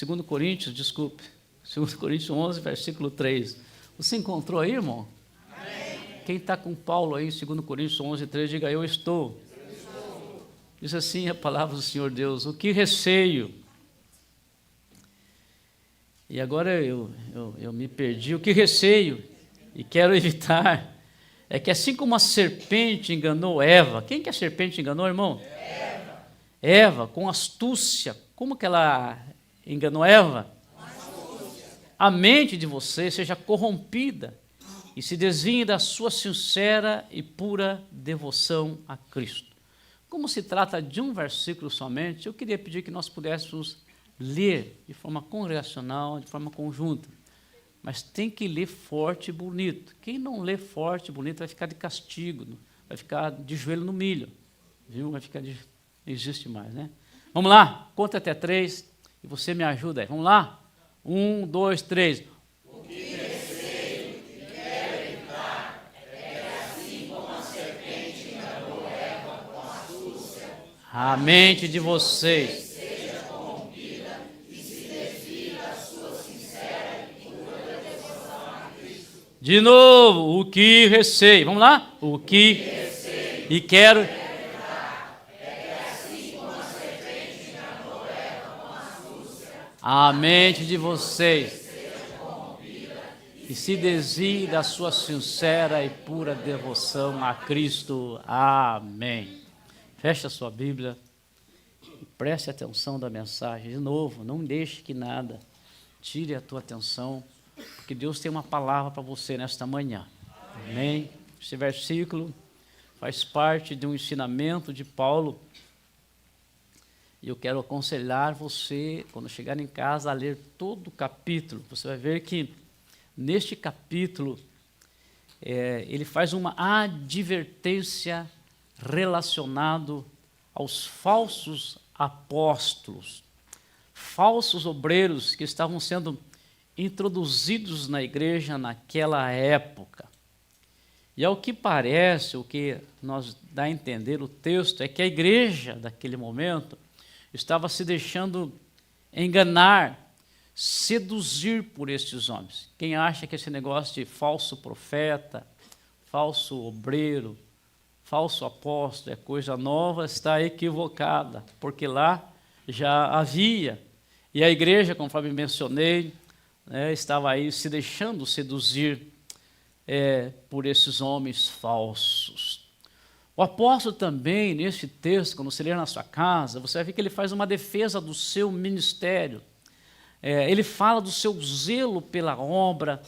2 Coríntios, desculpe, 2 Coríntios 11, versículo 3. Você encontrou aí, irmão? Amém. Quem está com Paulo aí, 2 Coríntios 11, 3, diga, eu estou. Diz assim a palavra do Senhor Deus, o que receio? E agora eu me perdi, o que receio e quero evitar é que assim como a serpente enganou Eva, quem que a serpente enganou, irmão? Eva, com astúcia. Como que ela enganou Eva? A mente de você seja corrompida e se desvie da sua sincera e pura devoção a Cristo. Como se trata de um versículo somente, eu queria pedir que nós pudéssemos ler de forma congregacional, de forma conjunta. Mas tem que ler forte e bonito. Quem não lê forte e bonito vai ficar de castigo, vai ficar de joelho no milho. Viu? Vai ficar de... Não existe mais, né? Vamos lá, conta até 3 e você me ajuda aí. Vamos lá? 1, 2, 3. O que receio e quero evitar é que assim como a serpente enganou Eva com astúcia, a mente de vocês seja corrompida e se desvie da sua sincera e pura devoção a Cristo. De novo, o que receio. Vamos lá? O que receio e quero evitar é que assim como a serpente enganou Eva com astúcia, a mente de vocês e se desvie da sua sincera e pura devoção a Cristo. Amém. Feche a sua Bíblia e preste atenção da mensagem. De novo, não deixe que nada tire a tua atenção, porque Deus tem uma palavra para você nesta manhã. Amém. Esse versículo faz parte de um ensinamento de Paulo. E eu quero aconselhar você, quando chegar em casa, a ler todo o capítulo. Você vai ver que neste capítulo ele faz uma advertência relacionado aos falsos apóstolos, falsos obreiros que estavam sendo introduzidos na igreja naquela época. E ao que parece, o que nos dá a entender o texto, é que a igreja daquele momento estava se deixando enganar, seduzir por estes homens. Quem acha que esse negócio de falso profeta, falso obreiro, falso apóstolo é coisa nova, está equivocada, porque lá já havia. E a igreja, conforme mencionei, estava aí se deixando seduzir por esses homens falsos. O apóstolo também, neste texto, quando você ler na sua casa, você vai ver que ele faz uma defesa do seu ministério. Ele fala do seu zelo pela obra.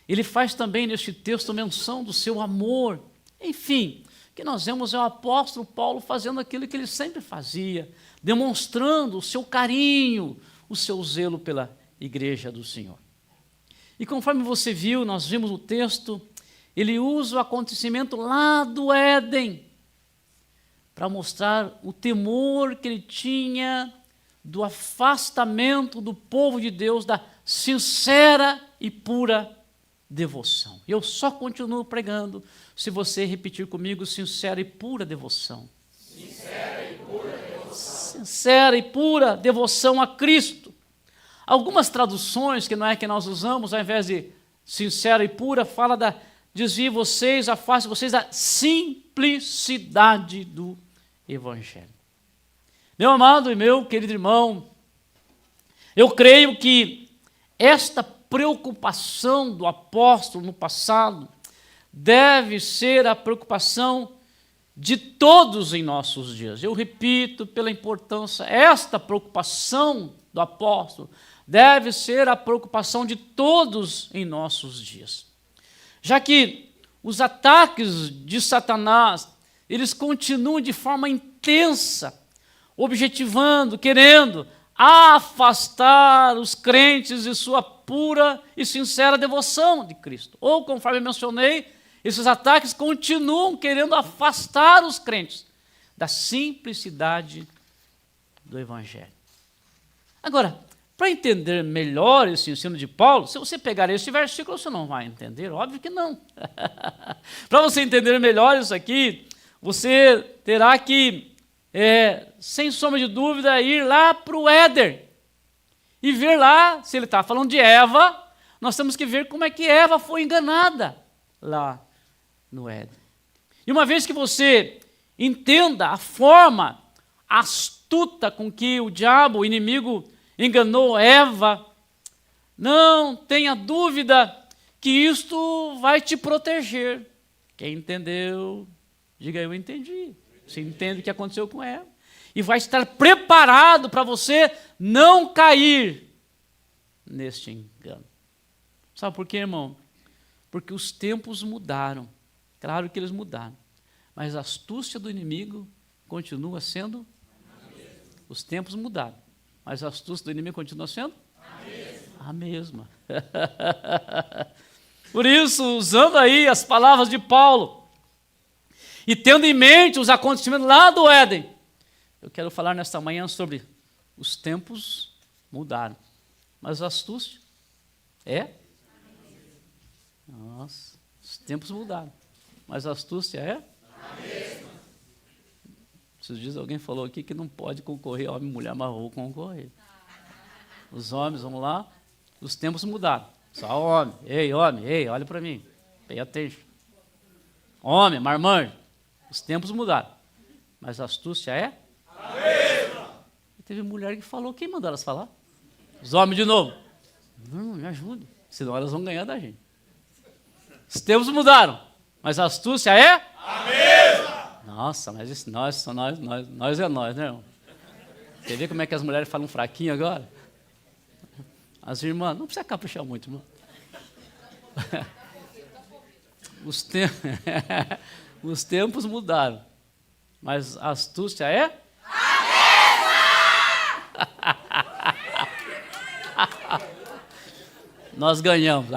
Ele faz também, neste texto, menção do seu amor. Enfim, o que nós vemos é o apóstolo Paulo fazendo aquilo que ele sempre fazia, demonstrando o seu carinho, o seu zelo pela igreja do Senhor. E conforme você viu, nós vimos o texto, ele usa o acontecimento lá do Éden para mostrar o temor que ele tinha do afastamento do povo de Deus, da sincera e pura devoção. Eu só continuo pregando se você repetir comigo sincera e pura devoção. Sincera e pura devoção. Sincera e pura devoção a Cristo. Algumas traduções que não é que nós usamos, ao invés de sincera e pura, fala da desvie vocês, afaste vocês da simplicidade do Evangelho. Meu amado e meu querido irmão, eu creio que esta preocupação do apóstolo no passado deve ser a preocupação de todos em nossos dias. Eu repito, pela importância, esta preocupação do apóstolo deve ser a preocupação de todos em nossos dias. Já que os ataques de Satanás, eles continuam de forma intensa, objetivando, querendo afastar os crentes de sua pura e sincera devoção de Cristo. Ou, conforme eu mencionei, esses ataques continuam querendo afastar os crentes da simplicidade do Evangelho. Agora, para entender melhor esse ensino de Paulo, se você pegar esse versículo, você não vai entender, óbvio que não. Para você entender melhor isso aqui, você terá que, sem sombra de dúvida, ir lá para o Éden e ver lá, se ele está falando de Eva, nós temos que ver como é que Eva foi enganada lá no Éden. E uma vez que você entenda a forma astuta com que o diabo, o inimigo, enganou Eva, não tenha dúvida que isto vai te proteger. Quem entendeu, diga eu entendi. Você entende o que aconteceu com Eva. E vai estar preparado para você não cair neste engano. Sabe por quê, irmão? Porque os tempos mudaram. Claro que eles mudaram. Mas a astúcia do inimigo continua sendo? Os tempos mudaram. Mas a astúcia do inimigo continua sendo? A mesma. Por isso, usando aí as palavras de Paulo, e tendo em mente os acontecimentos lá do Éden, eu quero falar nesta manhã sobre os tempos mudaram. Mas a astúcia é? Nossa, os tempos mudaram. Mas a astúcia é? Esses dias alguém falou aqui que não pode concorrer homem e mulher, mas vou concorrer. Os homens, vamos lá, os tempos mudaram. Só homem, ei, olha para mim, pay attention. Homem, marmanjo, os tempos mudaram. Mas a astúcia é? A mesma. E teve mulher que falou, quem mandou elas falar? Os homens de novo. Não, me ajude, senão elas vão ganhar da gente. Os tempos mudaram, mas a astúcia é? A mesma. Nossa, mas isso, nós é nós, né, irmão? Você vê como é que as mulheres falam fraquinho agora? As irmãs, não precisa caprichar muito, irmão. Os tempos mudaram, mas a astúcia é? A mesma! Nós ganhamos.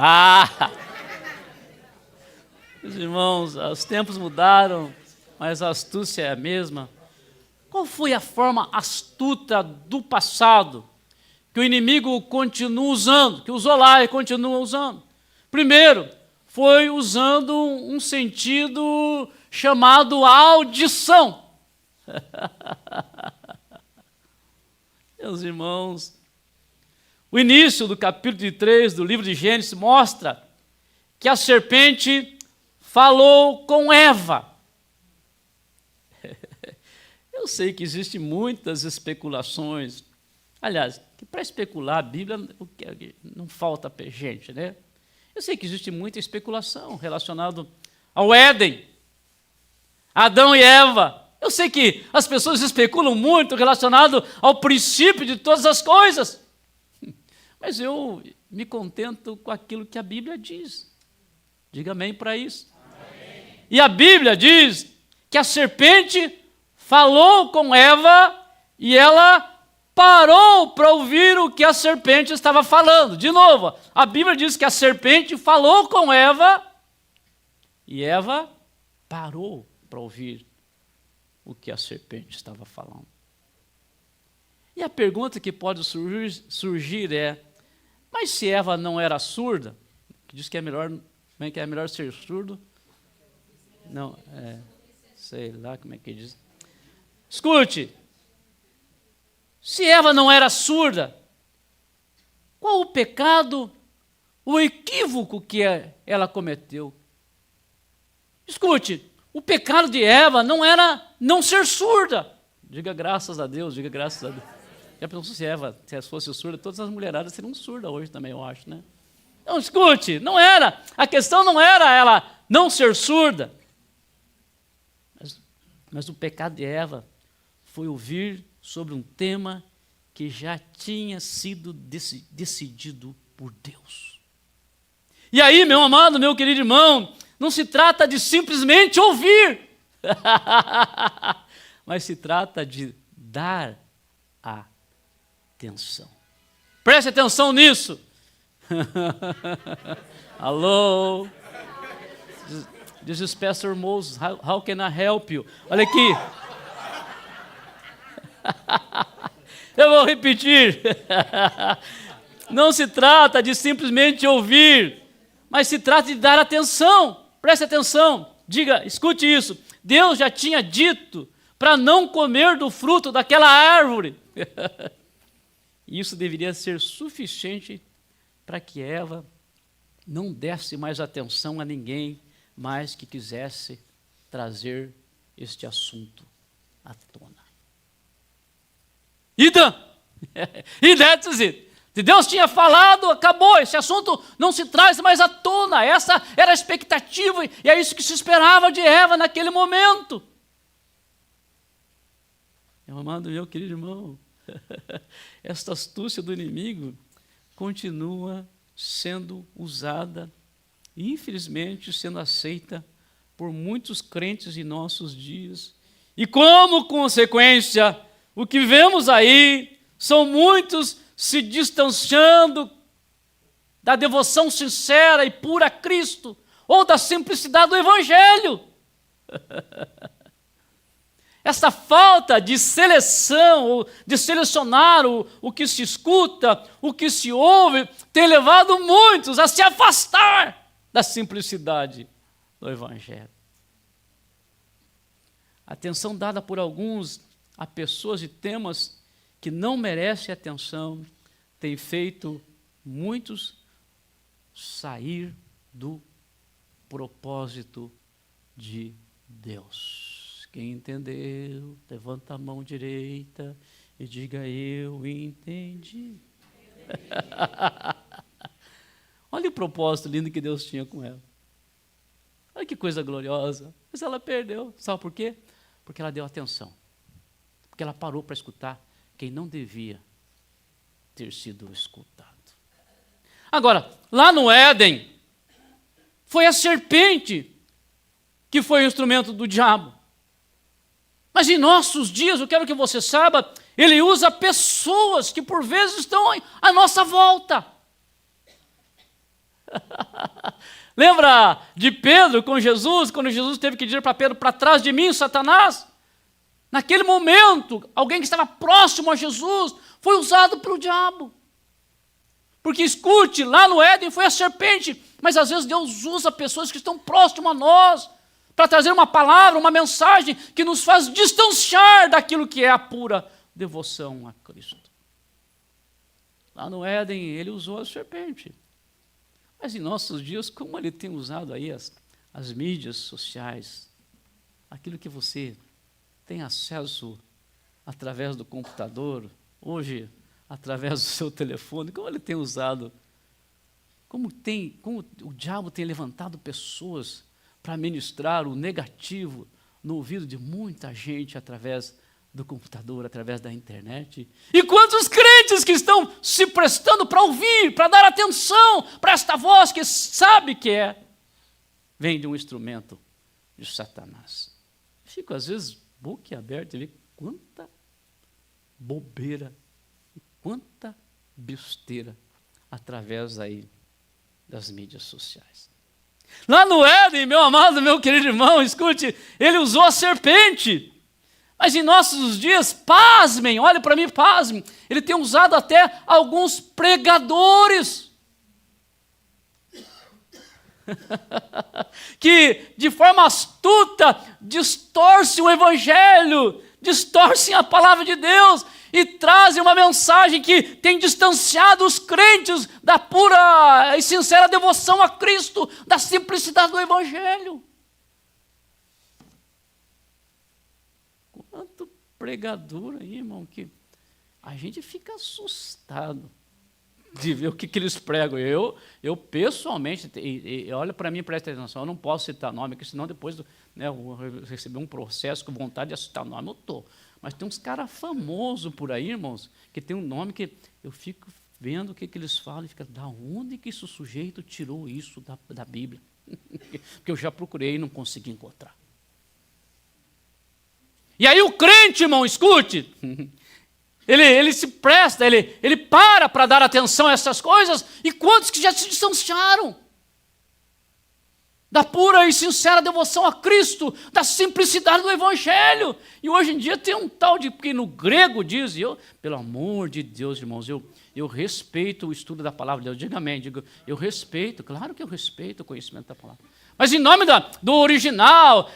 Meus irmãos, os tempos mudaram, mas a astúcia é a mesma. Qual foi a forma astuta do passado que o inimigo continua usando, que usou lá e continua usando? Primeiro, foi usando um sentido chamado audição. Meus irmãos, o início do capítulo 3 do livro de Gênesis mostra que a serpente falou com Eva. Eu sei que existem muitas especulações. Aliás, que para especular a Bíblia não falta gente, né? Eu sei que existe muita especulação relacionada ao Éden, Adão e Eva. Eu sei que as pessoas especulam muito relacionado ao princípio de todas as coisas. Mas eu me contento com aquilo que a Bíblia diz. Diga amém para isso. Amém. E a Bíblia diz que a serpente falou com Eva e ela parou para ouvir o que a serpente estava falando. De novo, a Bíblia diz que a serpente falou com Eva e Eva parou para ouvir o que a serpente estava falando. E a pergunta que pode surgir é, mas se Eva não era surda, que diz que é melhor ser surdo? Não, sei lá como é que diz. Escute, se Eva não era surda, qual o pecado, o equívoco que ela cometeu? Escute, o pecado de Eva não era não ser surda. Diga graças a Deus, diga graças a Deus. Já pensou se Eva fosse surda, todas as mulheradas seriam surdas hoje também, eu acho, né? Então, escute, não era, a questão não era ela não ser surda, mas o pecado de Eva foi ouvir sobre um tema que já tinha sido decidido por Deus. E aí, meu amado, meu querido irmão, não se trata de simplesmente ouvir, mas se trata de dar atenção. Preste atenção nisso. Alô? This is Pastor Moses. How can I help you? Olha aqui. Eu vou repetir. Não se trata de simplesmente ouvir, mas se trata de dar atenção. Preste atenção. Diga, escute isso. Deus já tinha dito para não comer do fruto daquela árvore. E isso deveria ser suficiente para que Eva não desse mais atenção a ninguém mais que quisesse trazer este assunto à tona. E that's it. Se Deus tinha falado, acabou. Esse assunto não se traz mais à tona. Essa era a expectativa e é isso que se esperava de Eva naquele momento. Meu amado, meu querido irmão, esta astúcia do inimigo continua sendo usada e, infelizmente, sendo aceita por muitos crentes em nossos dias. E, como consequência, o que vemos aí são muitos se distanciando da devoção sincera e pura a Cristo, ou da simplicidade do Evangelho. Essa falta de seleção, ou de selecionar o que se escuta, o que se ouve, tem levado muitos a se afastar da simplicidade do Evangelho. A atenção dada por alguns a pessoas e temas que não merecem atenção tem feito muitos sair do propósito de Deus. Quem entendeu, levanta a mão direita e diga: eu entendi. Olha o propósito lindo que Deus tinha com ela. Olha que coisa gloriosa. Mas ela perdeu. Sabe por quê? Porque ela deu atenção. Porque ela parou para escutar quem não devia ter sido escutado. Agora, lá no Éden, foi a serpente que foi o instrumento do diabo. Mas em nossos dias, eu quero que você saiba, ele usa pessoas que por vezes estão à nossa volta. Lembra de Pedro com Jesus, quando Jesus teve que dizer para Pedro: para trás de mim, Satanás? Naquele momento, alguém que estava próximo a Jesus foi usado pelo diabo. Porque, escute, lá no Éden foi a serpente, mas às vezes Deus usa pessoas que estão próximas a nós para trazer uma palavra, uma mensagem que nos faz distanciar daquilo que é a pura devoção a Cristo. Lá no Éden, ele usou a serpente. Mas em nossos dias, como ele tem usado aí as mídias sociais, aquilo que você tem acesso através do computador, hoje através do seu telefone, como ele tem usado, como o diabo tem levantado pessoas para ministrar o negativo no ouvido de muita gente através do computador, através da internet. E quantos crentes que estão se prestando para ouvir, para dar atenção para esta voz que sabe que vem de um instrumento de Satanás. Fico às vezes boquiaberto e ver quanta bobeira, quanta besteira através aí das mídias sociais. Lá no Éden, meu amado, meu querido irmão, escute, ele usou a serpente. Mas em nossos dias, pasmem, olhe para mim, pasmem, ele tem usado até alguns pregadores que de forma astuta distorcem o Evangelho, distorcem a palavra de Deus e trazem uma mensagem que tem distanciado os crentes da pura e sincera devoção a Cristo, da simplicidade do Evangelho. Quanto pregador aí, irmão, que a gente fica assustado de ver o que eles pregam. Eu pessoalmente, olha para mim, presta atenção, eu não posso citar nome, porque senão depois eu vou receber um processo com vontade de citar nome, eu estou. Mas tem uns caras famosos por aí, irmãos, que tem um nome que eu fico vendo o que eles falam e fico: da onde que esse sujeito tirou isso da Bíblia? Porque eu já procurei e não consegui encontrar. E aí o crente, irmão, escute, ele se presta, ele para dar atenção a essas coisas, e quantos que já se distanciaram da pura e sincera devoção a Cristo, da simplicidade do Evangelho. E hoje em dia tem um tal de, que no grego diz, pelo amor de Deus, irmãos, eu respeito o estudo da palavra de Deus, diga amém, eu respeito, claro que eu respeito o conhecimento da palavra. Mas em nome do original,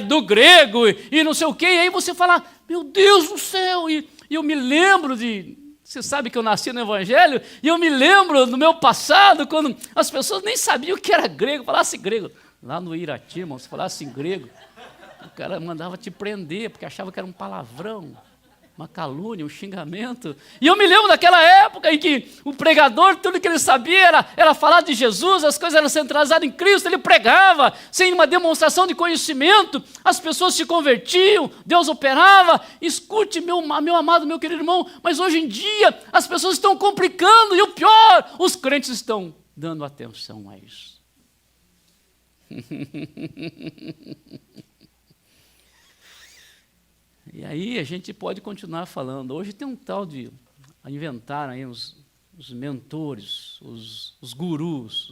do grego e não sei o quê, e aí você fala: meu Deus do céu, e eu me lembro de Você sabe que eu nasci no Evangelho e eu me lembro do meu passado, quando as pessoas nem sabiam o que era grego, falasse grego. Lá no Irati, irmão, se falasse grego, o cara mandava te prender, porque achava que era um palavrão, uma calúnia, um xingamento. E eu me lembro daquela época em que o pregador, tudo que ele sabia era falar de Jesus, as coisas eram centralizadas em Cristo, ele pregava sem uma demonstração de conhecimento, as pessoas se convertiam, Deus operava. Escute, meu amado, meu querido irmão, mas hoje em dia as pessoas estão complicando, e o pior, os crentes estão dando atenção a isso. E aí a gente pode continuar falando. Hoje tem um tal de inventaram aí os mentores, os gurus,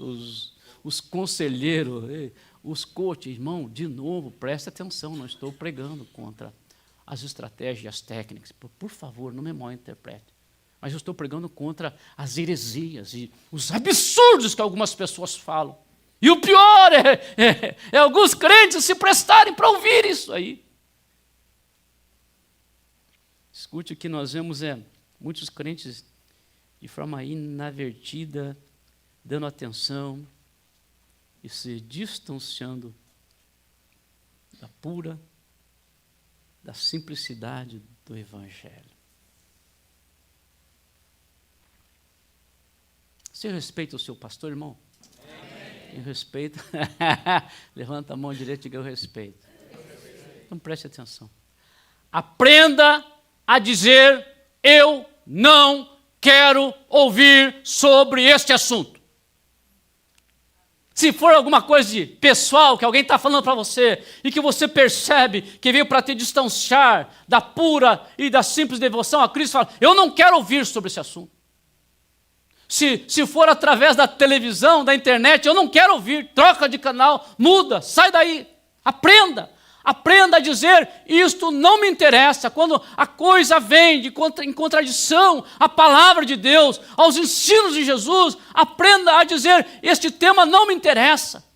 os conselheiros, os coaches. Irmão, de novo, preste atenção, não estou pregando contra as estratégias e as técnicas. Por favor, não me mal interprete. Mas eu estou pregando contra as heresias e os absurdos que algumas pessoas falam. E o pior é alguns crentes se prestarem para ouvir isso aí. Escute, o que nós vemos muitos crentes de forma inadvertida, dando atenção e se distanciando da pura, da simplicidade do Evangelho. Você respeita o seu pastor, irmão? Amém. Eu respeito. Levanta a mão direita e diga: eu respeito. Então preste atenção. Aprenda a dizer: eu não quero ouvir sobre este assunto. Se for alguma coisa de pessoal que alguém está falando para você e que você percebe que veio para te distanciar da pura e da simples devoção a Cristo, fala: eu não quero ouvir sobre esse assunto. Se for através da televisão, da internet, eu não quero ouvir, troca de canal, muda, sai daí, aprenda a dizer: isto não me interessa. Quando a coisa vem em contradição à palavra de Deus, aos ensinos de Jesus, aprenda a dizer: este tema não me interessa.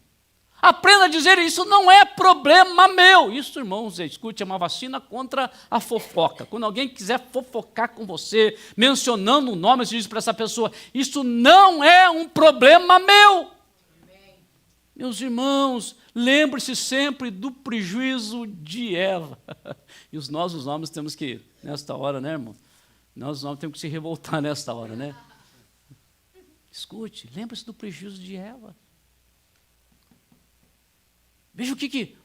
Aprenda a dizer: isso não é problema meu. Isso, irmãos, escute, é uma vacina contra a fofoca. Quando alguém quiser fofocar com você, mencionando o nome, você diz para essa pessoa: isso não é um problema meu. Amém. Meus irmãos, lembre-se sempre do prejuízo de Eva. E os nossos homens temos que, nesta hora, né, irmão? Nós homens temos que se revoltar nesta hora, né? Escute, lembre-se do prejuízo de Eva. Veja o que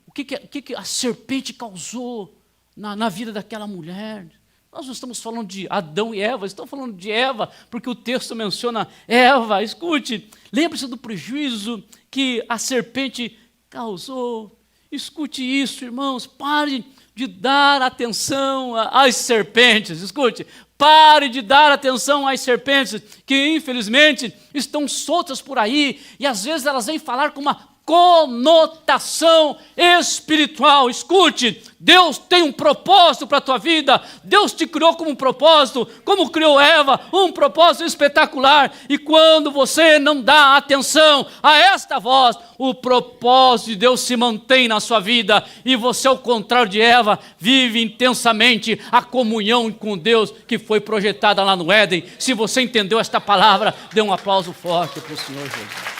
a serpente causou na vida daquela mulher. Nós não estamos falando de Adão e Eva, estamos falando de Eva, porque o texto menciona Eva. Escute, lembre-se do prejuízo que a serpente causou. Escute isso, irmãos, pare de dar atenção às serpentes. Escute, pare de dar atenção às serpentes, que infelizmente estão soltas por aí, e às vezes elas vêm falar com uma conotação espiritual. Escute, Deus tem um propósito para a tua vida. Deus te criou com um propósito, como criou Eva, um propósito espetacular. E quando você não dá atenção a esta voz, o propósito de Deus se mantém na sua vida, e você, ao contrário de Eva, vive intensamente a comunhão com Deus que foi projetada lá no Éden. Se você entendeu esta palavra, dê um aplauso forte para o Senhor Jesus.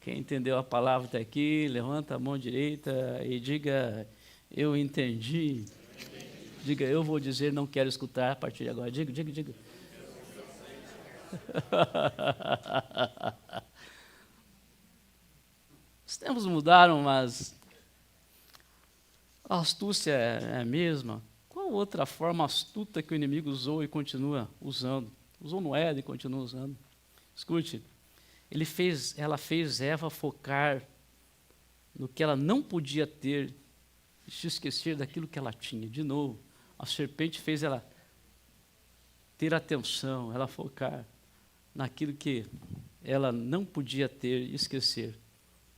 Quem entendeu a palavra até aqui, levanta a mão direita e diga: eu entendi. Diga: eu vou dizer, não quero escutar a partir de agora. Diga. Os tempos mudaram, mas a astúcia é a mesma. Qual outra forma astuta que o inimigo usou e continua usando? Usou no Éden e continua usando. Escute. Ela fez Eva focar no que ela não podia ter e se esquecer daquilo que ela tinha. De novo, a serpente fez ela ter atenção, ela focar naquilo que ela não podia ter e esquecer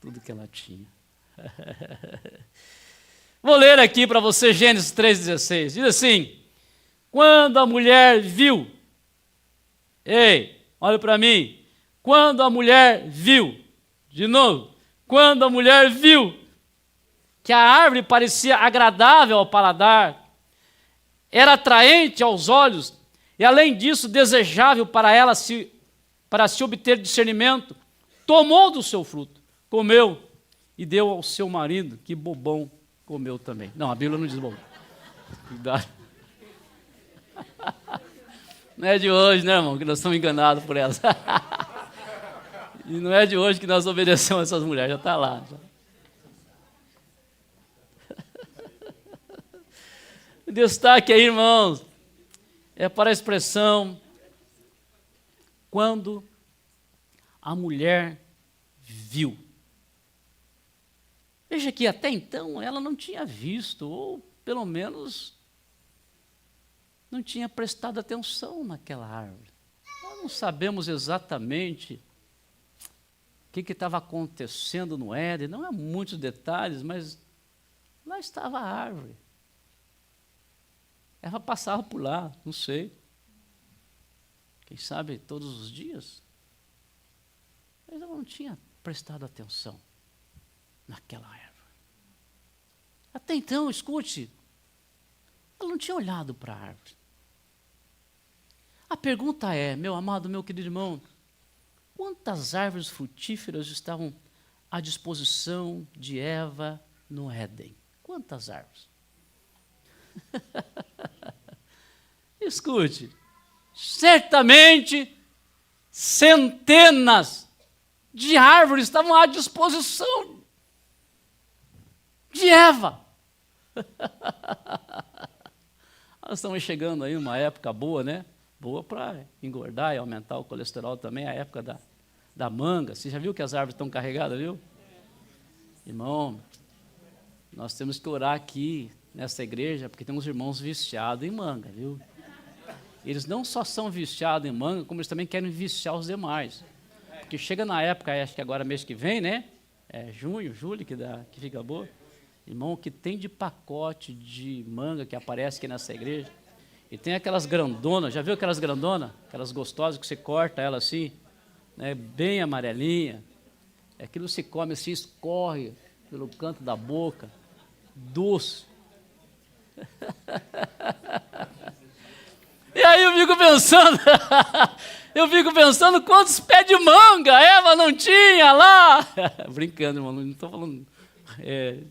tudo que ela tinha. Vou ler aqui para você Gênesis 3,16. Diz assim: quando a mulher viu, olha para mim. Quando a mulher viu, de novo, quando a mulher viu que a árvore parecia agradável ao paladar, era atraente aos olhos e, além disso, desejável para se obter discernimento, tomou do seu fruto, comeu e deu ao seu marido, que bobão comeu também. Não, a Bíblia não diz bobão. Cuidado. Não é de hoje, né, irmão, que nós estamos enganados por elas. E não é de hoje que nós obedecemos essas mulheres, já está lá. O destaque aí, irmãos, é para a expressão quando a mulher viu. Veja que até então ela não tinha visto, ou pelo menos não tinha prestado atenção naquela árvore. Nós não sabemos exatamente o que estava acontecendo no Éden, não há muitos detalhes, mas lá estava a árvore. Ela passava por lá, não sei. Quem sabe todos os dias. Mas ela não tinha prestado atenção naquela árvore. Até então, escute, ela não tinha olhado para a árvore. A pergunta é, meu amado, meu querido irmão, quantas árvores frutíferas estavam à disposição de Eva no Éden? Quantas árvores? Escute, certamente centenas de árvores estavam à disposição de Eva. Nós estamos chegando aí numa época boa, né? Boa para engordar e aumentar o colesterol também, a época da manga. Você já viu que as árvores estão carregadas, viu? Irmão, nós temos que orar aqui nessa igreja, porque tem uns irmãos viciados em manga, viu? Eles não só são viciados em manga, como eles também querem viciar os demais. Porque chega na época, acho que agora mês que vem, né? É junho, julho, que fica boa. Irmão, o que tem de pacote de manga que aparece aqui nessa igreja? E tem aquelas grandonas, já viu aquelas grandonas? Aquelas gostosas que você corta ela assim, né, bem amarelinha. Aquilo se come assim, escorre pelo canto da boca, doce. E aí eu fico pensando quantos pés de manga Eva não tinha lá. Brincando, irmão, não estou falando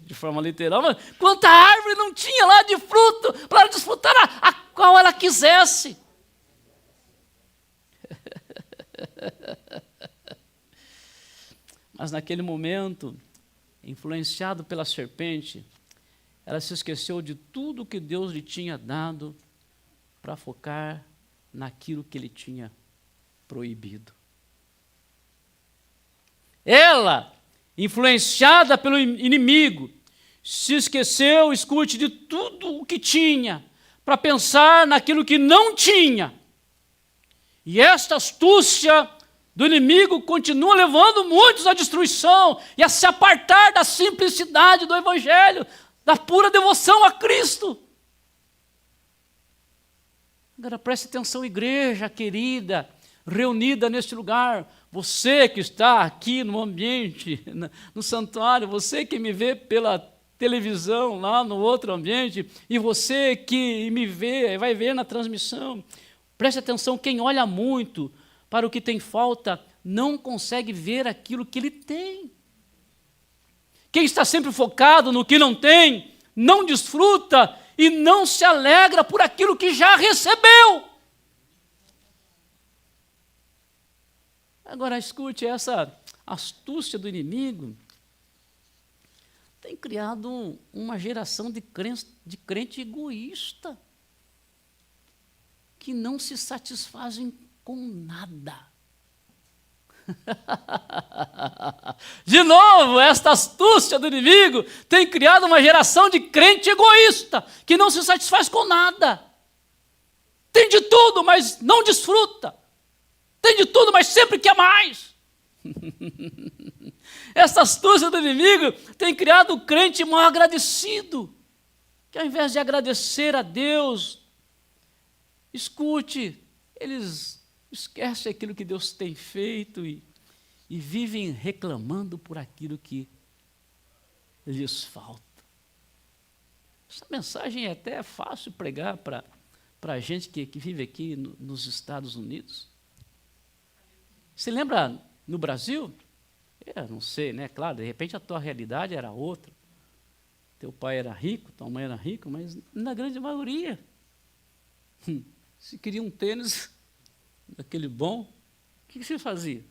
de forma literal, mas quanta árvore não tinha lá de fruto para desfrutar a qual ela quisesse. Mas naquele momento, influenciado pela serpente, ela se esqueceu de tudo que Deus lhe tinha dado para focar naquilo que ele tinha proibido. Ela, influenciada pelo inimigo, se esqueceu, escute, de tudo o que tinha, para pensar naquilo que não tinha. E esta astúcia do inimigo continua levando muitos à destruição e a se apartar da simplicidade do Evangelho, da pura devoção a Cristo. Agora preste atenção, igreja querida, reunida neste lugar, você que está aqui no ambiente, no santuário, você que me vê pela televisão lá no outro ambiente, e você que me vê, vai ver na transmissão, preste atenção, quem olha muito para o que tem falta, não consegue ver aquilo que ele tem. Quem está sempre focado no que não tem, não desfruta e não se alegra por aquilo que já recebeu. Agora, escute, essa astúcia do inimigo tem criado uma geração de crente egoísta, que não se satisfazem com nada. De novo, esta astúcia do inimigo tem criado uma geração de crente egoísta, que não se satisfaz com nada. Tem de tudo, mas não desfruta. Tem de tudo, mas sempre quer mais. Essa astúcia do inimigo tem criado o crente mal agradecido, que ao invés de agradecer a Deus, escute, eles esquecem aquilo que Deus tem feito e vivem reclamando por aquilo que lhes falta. Essa mensagem é até fácil pregar para a gente que vive aqui nos Estados Unidos. Você lembra no Brasil? Eu não sei, né? Claro, de repente a tua realidade era outra. Teu pai era rico, tua mãe era rica, mas na grande maioria, se queria um tênis daquele bom, o que você fazia?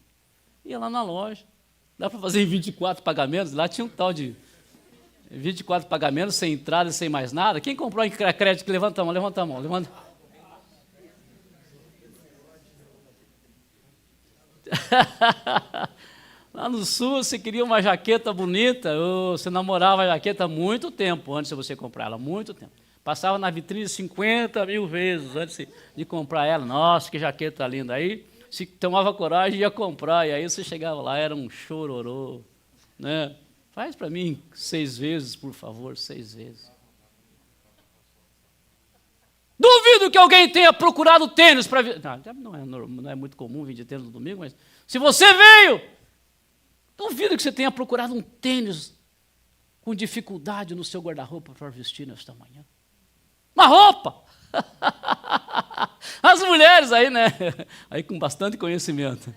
Ia lá na loja. Dá para fazer em 24 pagamentos, lá tinha um tal de 24 pagamentos, sem entrada e sem mais nada. Quem comprou em crédito? Levanta a mão, levanta a mão. Levanta. Lá no sul, você queria uma jaqueta bonita, você namorava a jaqueta há muito tempo antes de você comprar ela, muito tempo. Passava na vitrine 50 mil vezes antes de comprar ela. Nossa, que jaqueta linda. Aí, se tomava coragem, ia comprar, e aí você chegava lá, era um chororô, né? Faz para mim 6 vezes, por favor, 6 vezes. Duvido que alguém tenha procurado tênis para... Não é muito comum vir de tênis no domingo, mas se você veio, duvido que você tenha procurado um tênis com dificuldade no seu guarda-roupa para vestir nesta manhã. Uma roupa! As mulheres aí, né? Aí com bastante conhecimento.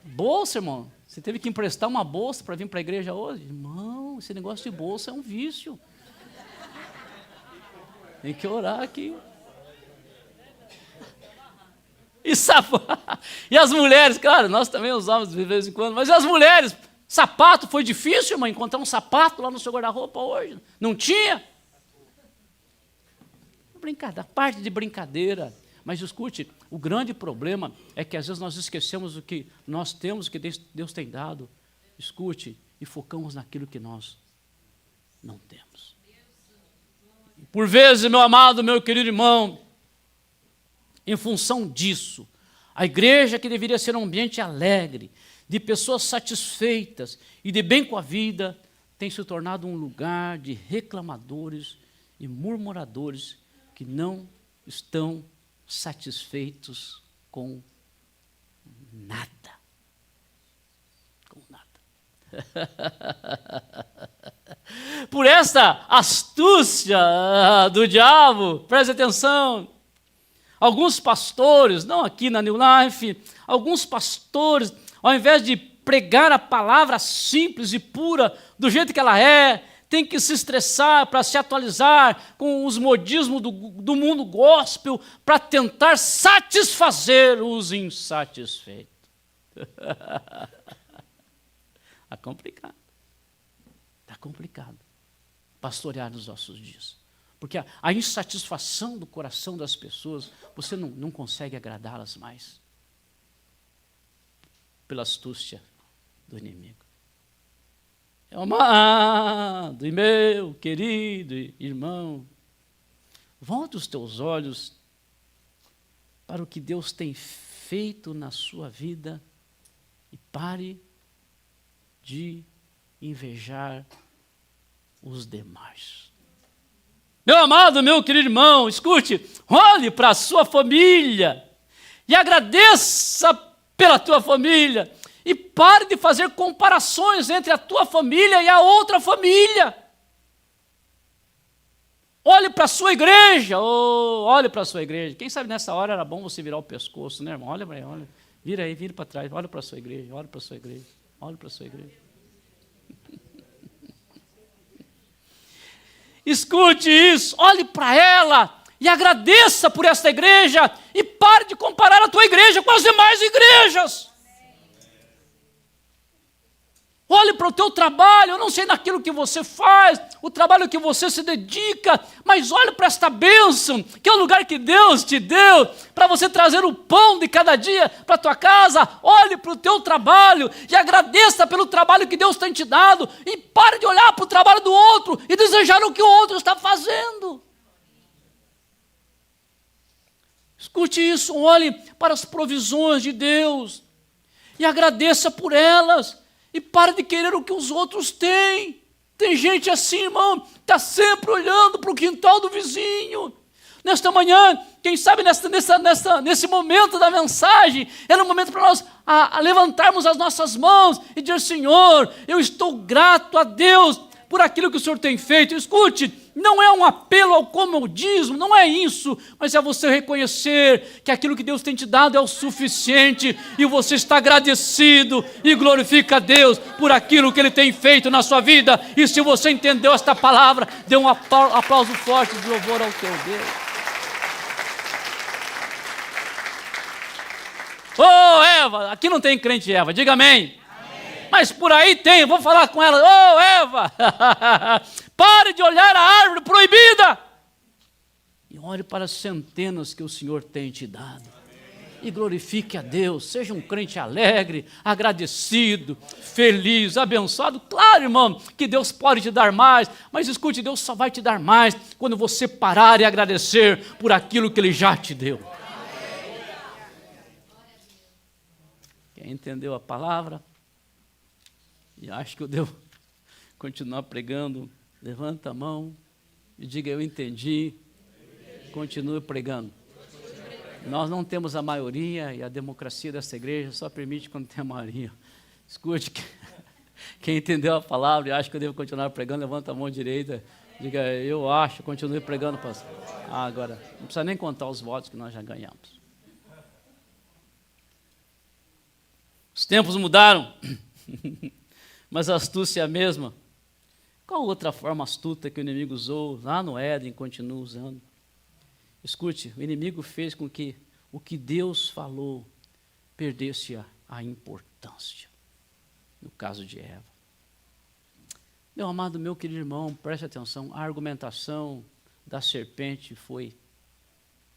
Bolsa, irmão. Você teve que emprestar uma bolsa para vir para a igreja hoje? Irmão, esse negócio de bolsa é um vício. Tem que orar aqui. E as mulheres, claro, nós também usamos de vez em quando, mas e as mulheres? Sapato, foi difícil, irmão, encontrar um sapato lá no seu guarda-roupa hoje? Não tinha? Brincadeira, parte de brincadeira. Mas escute, o grande problema é que às vezes nós esquecemos o que nós temos, o que Deus tem dado. Escute, e focamos naquilo que nós não temos. Por vezes, meu amado, meu querido irmão, em função disso, a igreja, que deveria ser um ambiente alegre, de pessoas satisfeitas e de bem com a vida, tem se tornado um lugar de reclamadores e murmuradores que não estão satisfeitos com nada. Com nada. Por essa astúcia do diabo, preste atenção, alguns pastores, não aqui na New Life, alguns pastores, ao invés de pregar a palavra simples e pura do jeito que ela é, tem que se estressar para se atualizar com os modismos do mundo gospel para tentar satisfazer os insatisfeitos. Está complicado. Está complicado pastorear nos nossos dias. Porque a insatisfação do coração das pessoas, você não consegue agradá-las mais. Pela astúcia do inimigo. É amado e meu querido irmão, volte os teus olhos para o que Deus tem feito na sua vida e pare de invejar os demais. Meu amado, meu querido irmão, escute, olhe para a sua família e agradeça pela tua família. E pare de fazer comparações entre a tua família e a outra família. Olhe para a sua igreja. Olhe para a sua igreja. Quem sabe nessa hora era bom você virar o pescoço, né, irmão? Olha para aí, olha. Vira aí, vira para trás. Olha para a sua igreja, olha para a sua igreja. Olha para a sua igreja. Escute isso, olhe para ela e agradeça por esta igreja e pare de comparar a tua igreja com as demais igrejas. Olhe para o teu trabalho, eu não sei naquilo que você faz, o trabalho que você se dedica, mas olhe para esta bênção, que é o lugar que Deus te deu, para você trazer o pão de cada dia para a tua casa. Olhe para o teu trabalho e agradeça pelo trabalho que Deus tem te dado, e pare de olhar para o trabalho do outro e desejar o que o outro está fazendo. Escute isso, olhe para as provisões de Deus e agradeça por elas. E para de querer o que os outros têm. Tem gente assim, irmão, está sempre olhando para o quintal do vizinho. Nesta manhã, quem sabe nesse momento da mensagem, era um momento para nós levantarmos as nossas mãos e dizer: Senhor, eu estou grato a Deus por aquilo que o Senhor tem feito. Escute, não é um apelo ao comodismo, não é isso, mas é você reconhecer que aquilo que Deus tem te dado é o suficiente e você está agradecido e glorifica a Deus por aquilo que Ele tem feito na sua vida. E se você entendeu esta palavra, dê um aplauso forte de louvor ao teu Deus. Ô Eva, aqui não tem crente Eva, diga amém. Mas por aí tem, vou falar com ela. Ô Eva, pare de olhar a árvore proibida e olhe para as centenas que o Senhor tem te dado. E glorifique a Deus, seja um crente alegre, agradecido, feliz, abençoado. Claro, irmão, que Deus pode te dar mais, mas escute, Deus só vai te dar mais quando você parar e agradecer por aquilo que Ele já te deu. Quem entendeu a palavra? E acho que eu devo continuar pregando. Levanta a mão e diga: eu entendi. Continue pregando. Nós não temos a maioria e a democracia dessa igreja só permite quando tem a maioria. Escute, quem entendeu a palavra e acha que eu devo continuar pregando, levanta a mão direita. Diga: eu acho, continue pregando, pastor. Agora, não precisa nem contar os votos que nós já ganhamos. Os tempos mudaram. Mas a astúcia é a mesma. Qual outra forma astuta que o inimigo usou lá no Éden continua usando? Escute, o inimigo fez com que o que Deus falou perdesse a importância. No caso de Eva. Meu amado, meu querido irmão, preste atenção, a argumentação da serpente foi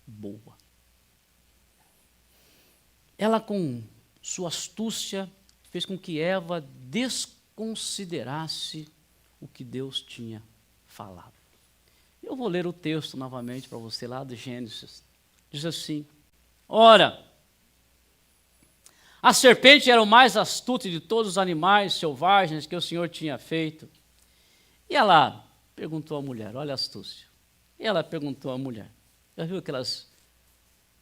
boa. Ela, com sua astúcia, fez com que Eva desconsiderasse o que Deus tinha falado. Eu vou ler o texto novamente para você lá do Gênesis. Diz assim: ora, a serpente era o mais astuto de todos os animais selvagens que o Senhor tinha feito. E ela perguntou à mulher, olha a astúcia. E ela perguntou à mulher, já viu aquelas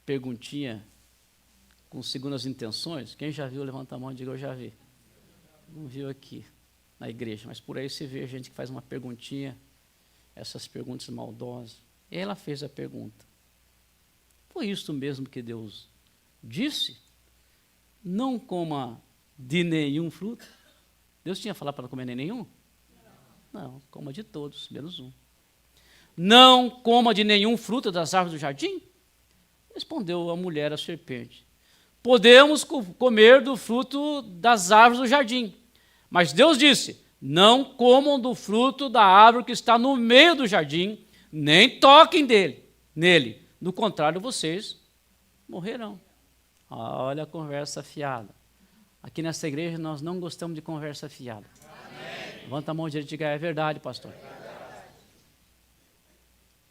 perguntinhas com segundas intenções? Quem já viu, levanta a mão e diga: eu já vi. Não viu aqui na igreja, mas por aí você vê gente que faz uma perguntinha, essas perguntas maldosas. E ela fez a pergunta: foi isso mesmo que Deus disse? Não coma de nenhum fruto? Deus tinha falado para não comer nenhum? Não, coma de todos, menos um. Não coma de nenhum fruto das árvores do jardim? Respondeu a mulher à serpente: podemos comer do fruto das árvores do jardim. Mas Deus disse: não comam do fruto da árvore que está no meio do jardim, nem toquem nele. Do contrário, vocês morrerão. Olha a conversa fiada. Aqui nessa igreja nós não gostamos de conversa fiada. Amém. Levanta a mão direita e diga: é verdade, pastor.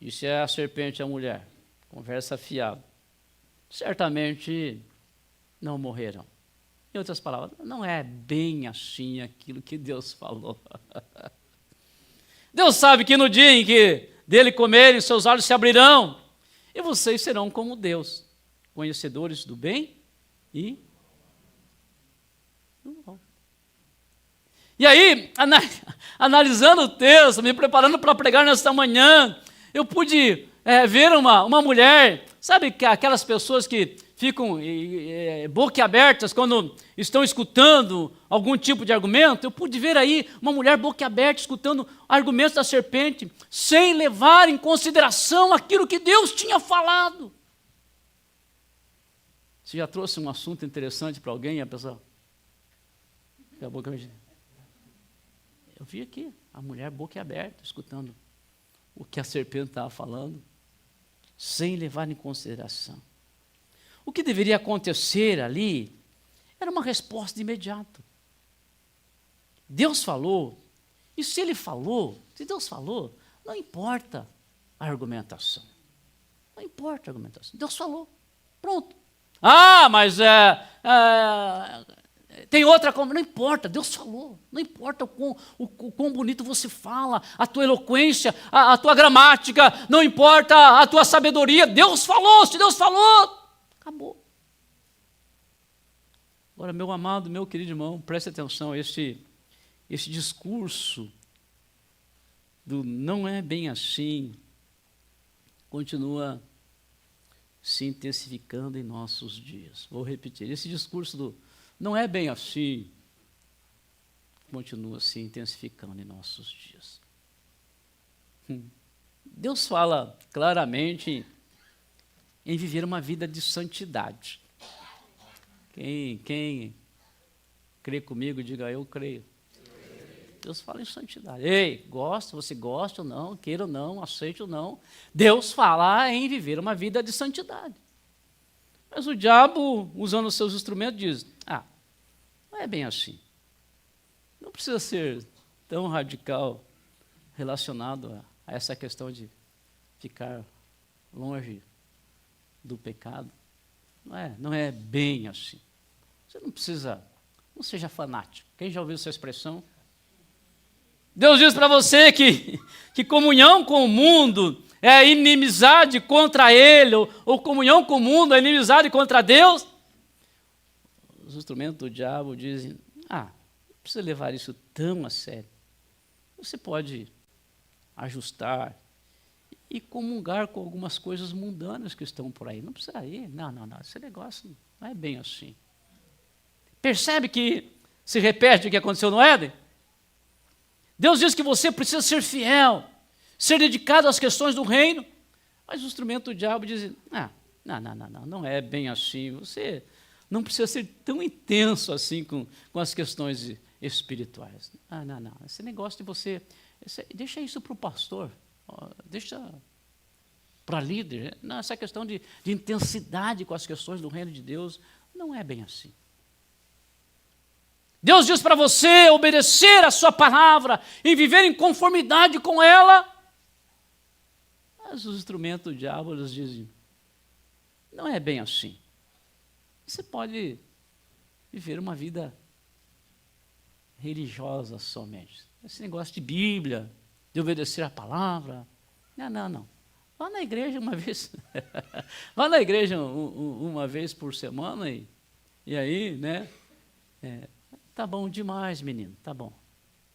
Isso é a serpente, a mulher. Conversa fiada. Certamente não morrerão. Em outras palavras, não é bem assim aquilo que Deus falou. Deus sabe que no dia em que dele comerem, seus olhos se abrirão, e vocês serão como Deus, conhecedores do bem e do mal. E aí, analisando o texto, me preparando para pregar nesta manhã, eu pude ver uma mulher, sabe aquelas pessoas que ficam boquiabertas quando estão escutando algum tipo de argumento? Eu pude ver aí uma mulher boquiaberta escutando argumentos da serpente, sem levar em consideração aquilo que Deus tinha falado. Você já trouxe um assunto interessante para alguém e a pessoa... Eu vi aqui a mulher boquiaberta escutando o que a serpente estava falando, sem levar em consideração. O que deveria acontecer ali era uma resposta imediata. Deus falou, e se Ele falou, se Deus falou, não importa a argumentação. Não importa a argumentação. Deus falou, pronto. Ah, mas tem outra coisa. Não importa, Deus falou. Não importa o quão bonito você fala, a tua eloquência, a tua gramática, não importa a tua sabedoria. Deus falou, se Deus falou, acabou. Agora, meu amado, meu querido irmão, preste atenção, esse discurso do não é bem assim continua se intensificando em nossos dias. Vou repetir, esse discurso do não é bem assim continua se intensificando em nossos dias. Deus fala claramente em viver uma vida de santidade. Quem crê comigo, diga eu creio. Deus fala em santidade. Ei, você gosta ou não, queira ou não, aceite ou não. Deus fala em viver uma vida de santidade. Mas o diabo, usando os seus instrumentos, diz, não é bem assim. Não precisa ser tão radical relacionado a essa questão de ficar longe do pecado. Não é bem assim. Você não precisa, não seja fanático. Quem já ouviu essa expressão? Deus diz para você que comunhão com o mundo é inimizade contra Ele, ou comunhão com o mundo é inimizade contra Deus. Os instrumentos do diabo dizem, não precisa levar isso tão a sério. Você pode ajustar e comungar com algumas coisas mundanas que estão por aí. Não precisa ir, não, esse negócio não é bem assim. Percebe que se repete o que aconteceu no Éden? Deus diz que você precisa ser fiel, ser dedicado às questões do reino, mas o instrumento do diabo diz, não é bem assim, você não precisa ser tão intenso assim com as questões espirituais. Não, esse negócio de você, deixa isso para o pastor, deixa para líder. Não, essa questão de intensidade com as questões do reino de Deus não é bem assim. Deus diz para você obedecer a sua palavra e viver em conformidade com ela. Mas os instrumentos do diabo eles dizem, não é bem assim. Você pode viver uma vida religiosa somente. Esse negócio de Bíblia, de obedecer a palavra. Não. Vá na igreja uma vez. Vá na igreja uma vez por semana e aí, né? Tá bom demais, menino, tá bom.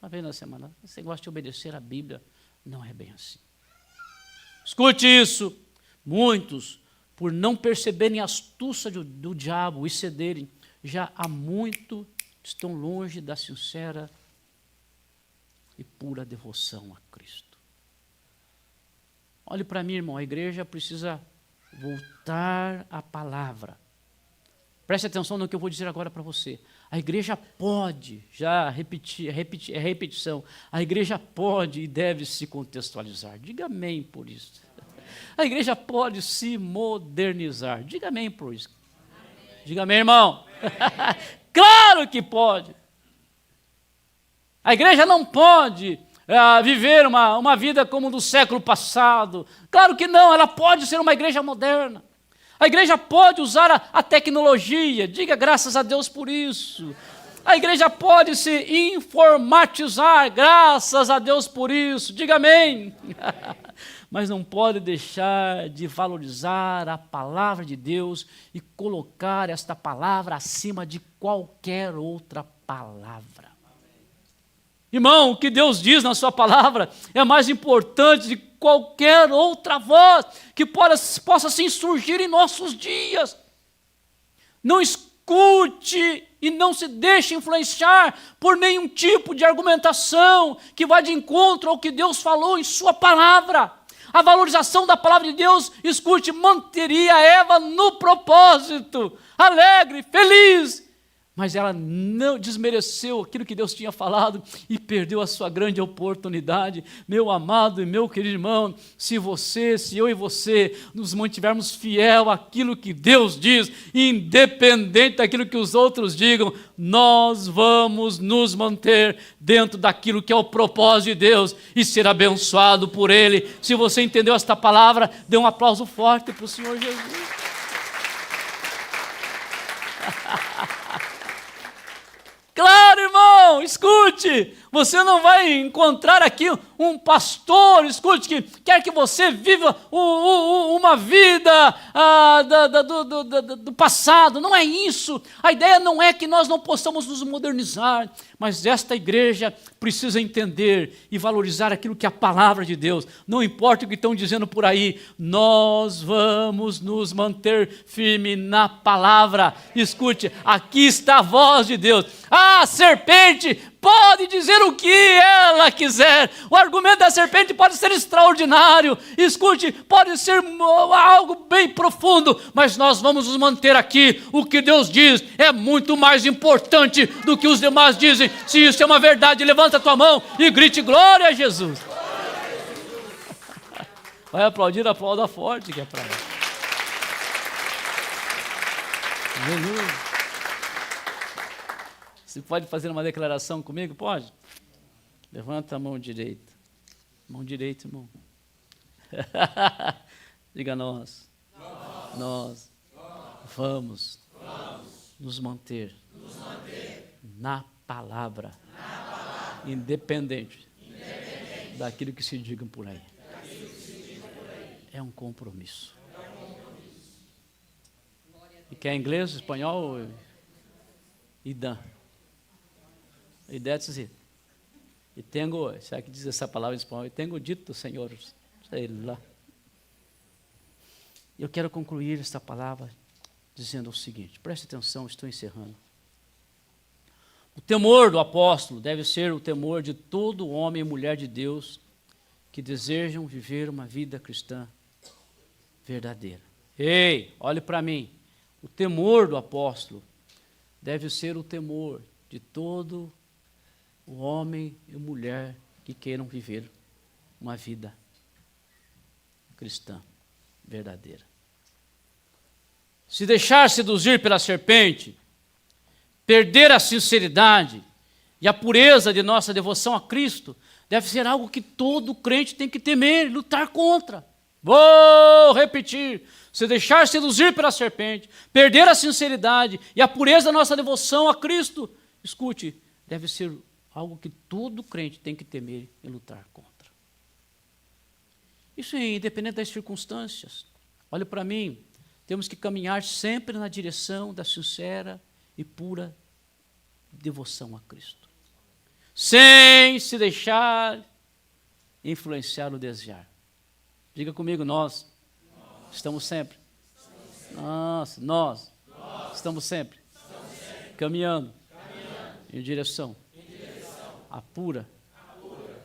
Uma vez na semana. Você gosta de obedecer a Bíblia? Não é bem assim. Escute isso. Muitos, por não perceberem a astúcia do diabo e cederem, já há muito estão longe da sincera e pura devoção a Cristo. Olhe para mim, irmão, a igreja precisa voltar à palavra. Preste atenção no que eu vou dizer agora para você. A igreja pode, já repetição, a igreja pode e deve se contextualizar. Diga amém por isso. A igreja pode se modernizar. Diga amém por isso. Diga amém, irmão. Claro que pode. A igreja não pode viver uma vida como do século passado. Claro que não, ela pode ser uma igreja moderna. A igreja pode usar a tecnologia, diga graças a Deus por isso. A igreja pode se informatizar, graças a Deus por isso, diga amém. Mas não pode deixar de valorizar a palavra de Deus e colocar esta palavra acima de qualquer outra palavra. Irmão, o que Deus diz na sua palavra é mais importante de qualquer outra voz que possa assim surgir em nossos dias. Não escute e não se deixe influenciar por nenhum tipo de argumentação que vá de encontro ao que Deus falou em sua palavra. A valorização da palavra de Deus, escute, manteria Eva no propósito, alegre, feliz. Mas ela não desmereceu aquilo que Deus tinha falado e perdeu a sua grande oportunidade. Meu amado e meu querido irmão, se eu e você nos mantivermos fiel àquilo que Deus diz, independente daquilo que os outros digam, nós vamos nos manter dentro daquilo que é o propósito de Deus e ser abençoado por Ele. Se você entendeu esta palavra, dê um aplauso forte para o Senhor Jesus. Claro, irmão, escute, você não vai encontrar aqui um pastor, escute, que quer que você viva uma vida do passado. Não é isso. A ideia não é que nós não possamos nos modernizar, mas esta igreja precisa entender e valorizar aquilo que é a palavra de Deus. Não importa o que estão dizendo por aí, nós vamos nos manter firme na palavra. Escute, aqui está a voz de Deus. A serpente pode dizer o que ela quiser. O argumento da serpente pode ser extraordinário. Escute, pode ser algo bem profundo, mas nós vamos nos manter aqui. O que Deus diz é muito mais importante do que os demais dizem. Se isso é uma verdade, levanta a tua mão e grite glória a Jesus. Vai aplaudir, aplauda forte que é para nós. Aleluia. Você pode fazer uma declaração comigo? Pode? Levanta a mão direita. Mão direita, irmão. Diga nós. Nós vamos nos manter na palavra. Independente daquilo que se diga por aí. É um compromisso. E quer inglês, espanhol? Idã. E that's it. E tenho, será que diz essa palavra em espanhol? E tenho dito, Senhor, sei lá. Eu quero concluir esta palavra dizendo o seguinte, preste atenção, estou encerrando. O temor do apóstolo deve ser o temor de todo homem e mulher de Deus que desejam viver uma vida cristã verdadeira. Ei, olhe para mim. O temor do apóstolo deve ser o temor de todo o homem e mulher que queiram viver uma vida cristã verdadeira. Se deixar seduzir pela serpente, perder a sinceridade e a pureza de nossa devoção a Cristo, deve ser algo que todo crente tem que temer, lutar contra. Vou repetir, se deixar seduzir pela serpente, perder a sinceridade e a pureza da nossa devoção a Cristo, escute, deve ser algo que todo crente tem que temer e lutar contra. Isso é independente das circunstâncias. Olha para mim, temos que caminhar sempre na direção da sincera e pura devoção a Cristo, sem se deixar influenciar ou desviar. Diga comigo, nós estamos sempre. Nós estamos sempre caminhando em direção à pura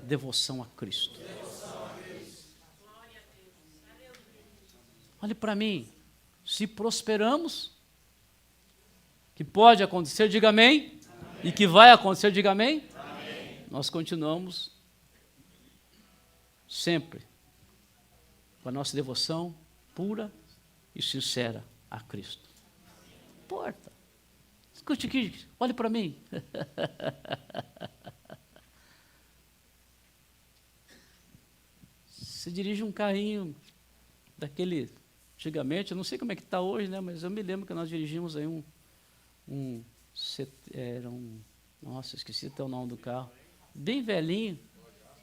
devoção a Cristo. Olhe para mim, se prosperamos, que pode acontecer, diga amém, e que vai acontecer, diga amém, nós continuamos sempre com a nossa devoção pura e sincera a Cristo. Importa. Escute aqui, olhe para mim. Você dirige um carrinho daquele, antigamente, eu não sei como é que está hoje, né? Mas eu me lembro que nós dirigimos aí nossa, esqueci até o nome do carro, bem velhinho,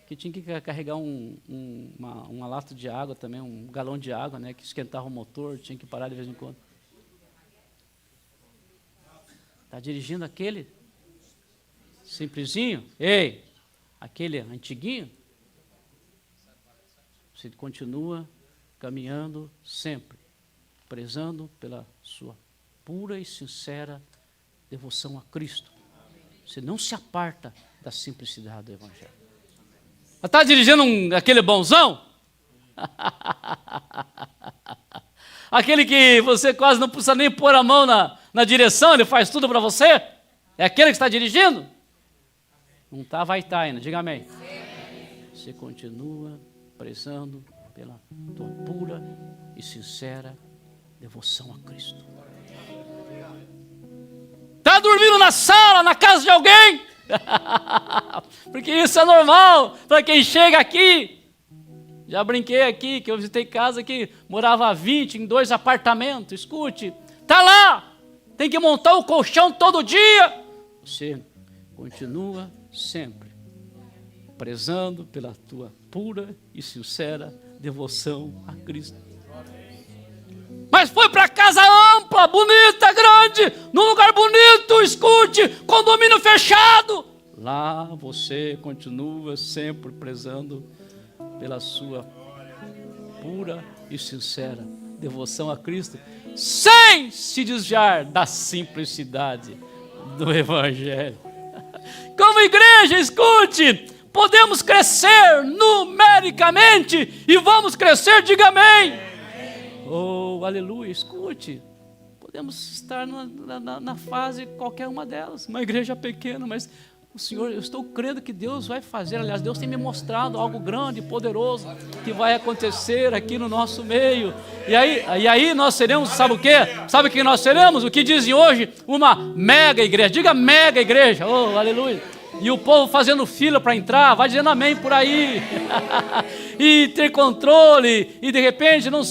que tinha que carregar uma lata de água também, um galão de água, né, que esquentava o motor, tinha que parar de vez em quando. Está dirigindo aquele simplesinho? Ei, aquele antiguinho? Você continua caminhando sempre, prezando pela sua pura e sincera devoção a Cristo. Você não se aparta da simplicidade do Evangelho. Está dirigindo aquele bonzão? Aquele que você quase não precisa nem pôr a mão na direção, ele faz tudo para você? É aquele que está dirigindo? Não está, vai estar ainda, diga amém. Você continua prezando pela tua pura e sincera devoção a Cristo. Está dormindo na sala, na casa de alguém? Porque isso é normal para quem chega aqui. Já brinquei aqui, que eu visitei casa que morava 20 em 2 apartamentos. Escute, está lá, tem que montar o colchão todo dia. Você continua sempre prezando pela tua pura e sincera devoção a Cristo. Mas foi para casa ampla, bonita, grande, num lugar bonito, escute, condomínio fechado. Lá você continua sempre prezando pela sua pura e sincera devoção a Cristo, sem se desviar da simplicidade do Evangelho. Como igreja, escute, podemos crescer numericamente e vamos crescer, diga amém. Oh, aleluia, escute, podemos estar na fase qualquer uma delas, uma igreja pequena, mas o Senhor, eu estou crendo que Deus vai fazer, aliás, Deus tem me mostrado algo grande e poderoso que vai acontecer aqui no nosso meio, e aí nós seremos, sabe o quê? Sabe o que nós seremos? O que dizem hoje? Uma mega igreja, diga mega igreja, oh, aleluia. E o povo fazendo fila para entrar, vai dizendo amém por aí. E ter controle, e de repente não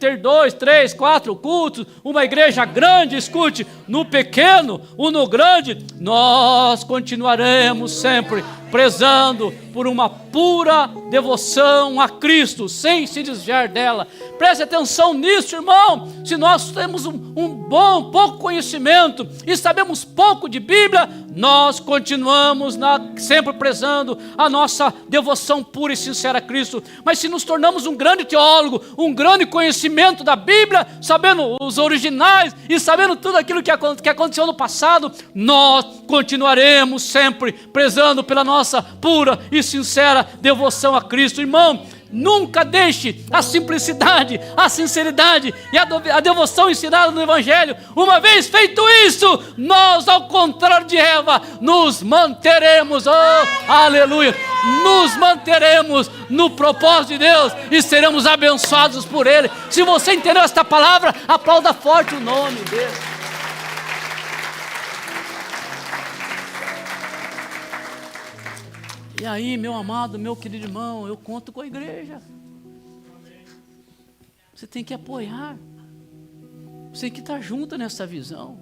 ter 2, 3, 4 cultos, uma igreja grande, escute, no pequeno ou no grande, nós continuaremos sempre prezando por uma pura devoção a Cristo, sem se desviar dela. Preste atenção nisso, irmão. Se nós temos um pouco conhecimento e sabemos pouco de Bíblia, nós continuamos sempre prezando a nossa devoção pura e sincera a Cristo. Mas se nos tornamos um grande teólogo, um grande conhecimento da Bíblia, sabendo os originais e sabendo tudo aquilo que aconteceu no passado, nós continuaremos sempre prezando pela nossa pura e sincera devoção a Cristo. Irmão, nunca deixe a simplicidade, a sinceridade e a devoção ensinada no Evangelho. Uma vez feito isso, nós, ao contrário de Eva, nos manteremos, oh, aleluia, nos manteremos no propósito de Deus e seremos abençoados por Ele. Se você entendeu esta palavra, aplauda forte o nome dele. E aí, meu amado, meu querido irmão, eu conto com a igreja. Você tem que apoiar. Você tem que estar junto nessa visão,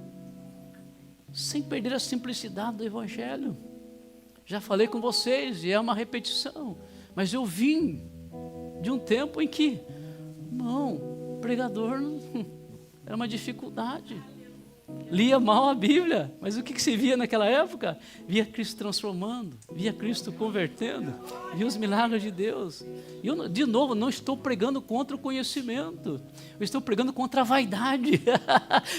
sem perder a simplicidade do Evangelho. Já falei com vocês e é uma repetição, mas eu vim de um tempo em que, não, pregador era uma dificuldade. Lia mal a Bíblia, mas o que se via naquela época? Via Cristo transformando, via Cristo convertendo, via os milagres de Deus. E eu, de novo, não estou pregando contra o conhecimento, eu estou pregando contra a vaidade,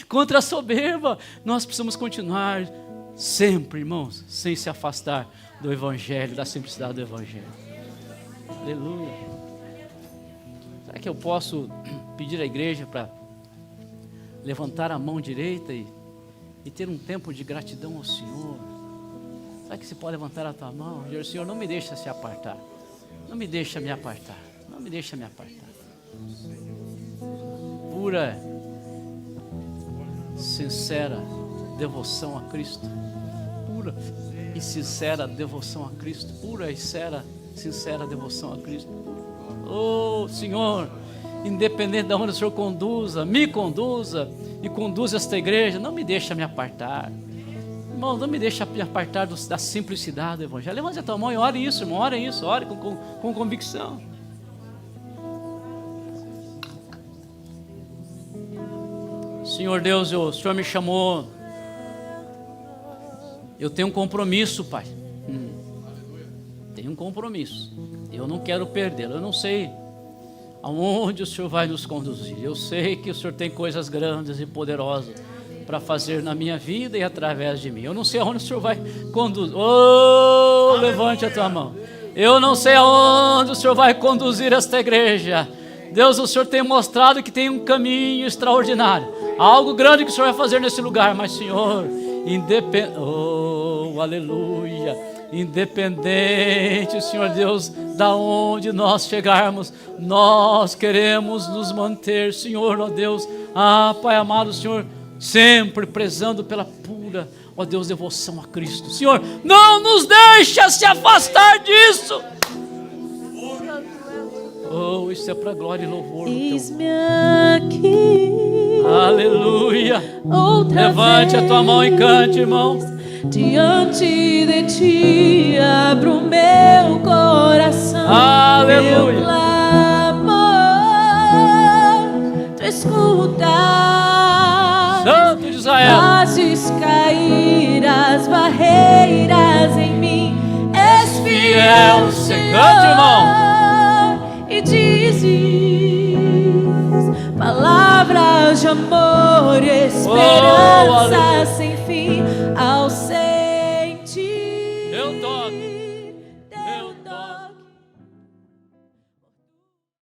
contra a soberba. Nós precisamos continuar sempre, irmãos, sem se afastar do Evangelho, da simplicidade do Evangelho. Aleluia. Será que eu posso pedir à igreja para levantar a mão direita e ter um tempo de gratidão ao Senhor? Será que você pode levantar a tua mão e dizer: Senhor, não me deixa se apartar, não me deixa me apartar, não me deixa me apartar. Pura, sincera devoção a Cristo, pura e sincera devoção a Cristo, pura e sincera devoção a Cristo. Oh, Senhor, independente de onde o Senhor conduza, me conduza e conduza esta igreja, não me deixa me apartar. Irmão, não me deixa me apartar da simplicidade do Evangelho. Levante a tua mão e ore isso, irmão, ore isso, ore com convicção. Senhor Deus, o Senhor me chamou, eu tenho um compromisso, Pai. Tenho um compromisso, eu não quero perdê-lo. Eu não sei aonde o Senhor vai nos conduzir. Eu sei que o Senhor tem coisas grandes e poderosas para fazer na minha vida e através de mim. Eu não sei aonde o Senhor vai conduzir. Oh, levante a tua mão. Eu não sei aonde o Senhor vai conduzir esta igreja. Deus, o Senhor tem mostrado que tem um caminho extraordinário, algo grande que o Senhor vai fazer nesse lugar. Mas, Senhor, oh, aleluia, independente, Senhor Deus, da onde nós chegarmos, nós queremos nos manter, Senhor, ó Deus, Pai amado, Senhor, sempre prezando pela pura, ó Deus, devoção a Cristo. Senhor, não nos deixa se afastar disso. Oh, isso é para glória e louvor do teu nome. Aleluia. Levante a tua mão e cante, irmão. diante de ti abro meu coração. Aleluia. Meu clamor tu escutas. Santo de Israel. Fazes cair as barreiras em mim. És fiel, Senhor. Cante, irmão. E dizes palavras de amor e esperança.